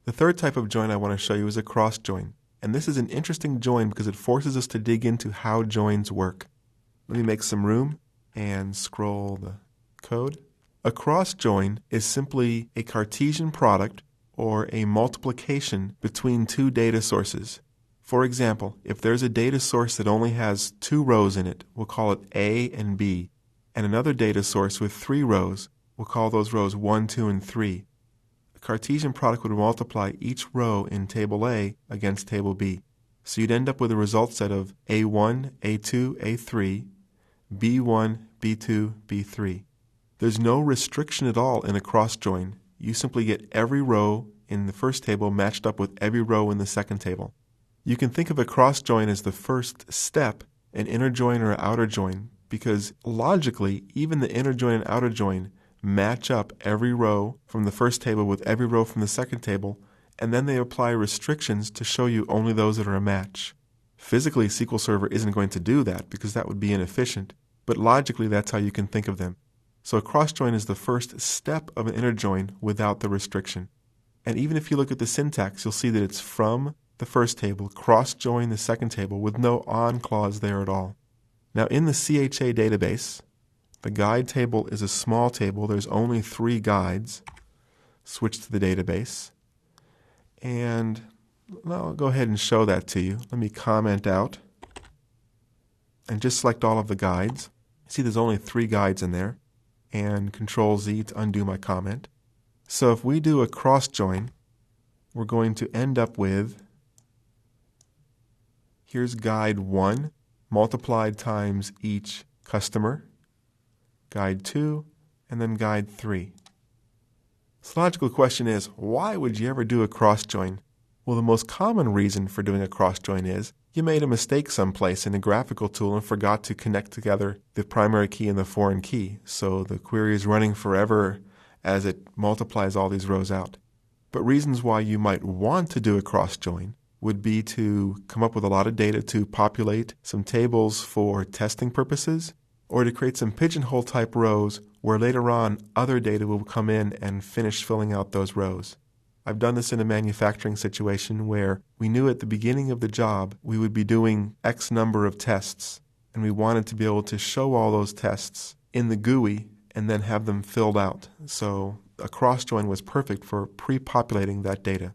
The third type of join I want to show you is a cross join. And this is an interesting join because it forces us to dig into how joins work. Let me make some room and scroll the code. A cross join is simply a Cartesian product or a multiplication between two data sources. For example, if there's a data source that only has 2 rows in it, we'll call it A and B, and another data source with 3 rows, we'll call those rows 1, 2, and 3. The Cartesian product would multiply each row in table A against table B. So you'd end up with a result set of A1, A2, A3, B1, B2, B3. There's no restriction at all in a cross join. You simply get every row in the first table matched up with every row in the second table. You can think of a cross join as the first step, an inner join or outer join, because logically, even the inner join and outer join match up every row from the first table with every row from the second table, and then they apply restrictions to show you only those that are a match. Physically, SQL Server isn't going to do that because that would be inefficient, but logically that's how you can think of them. So a cross join is the first step of an inner join without the restriction. And even if you look at the syntax, you'll see that it's from the first table, cross join the second table with no on clause there at all. Now in the CHA database, the guide table is a small table. There's only 3 guides. Switch to the database. And I'll go ahead and show that to you. Let me comment out and just select all of the guides. See there's only 3 guides in there. And Control Z to undo my comment. So if we do a cross join, we're going to end up with, here's guide 1 multiplied times each customer, guide 2, and then guide 3. So the logical question is, why would you ever do a cross join? Well, the most common reason for doing a cross join is you made a mistake someplace in a graphical tool and forgot to connect together the primary key and the foreign key, so the query is running forever as it multiplies all these rows out. But reasons why you might want to do a cross join would be to come up with a lot of data to populate some tables for testing purposes, or to create some pigeonhole type rows where later on other data will come in and finish filling out those rows. I've done this in a manufacturing situation where we knew at the beginning of the job we would be doing X number of tests, and we wanted to be able to show all those tests in the GUI and then have them filled out. So a cross join was perfect for pre-populating that data.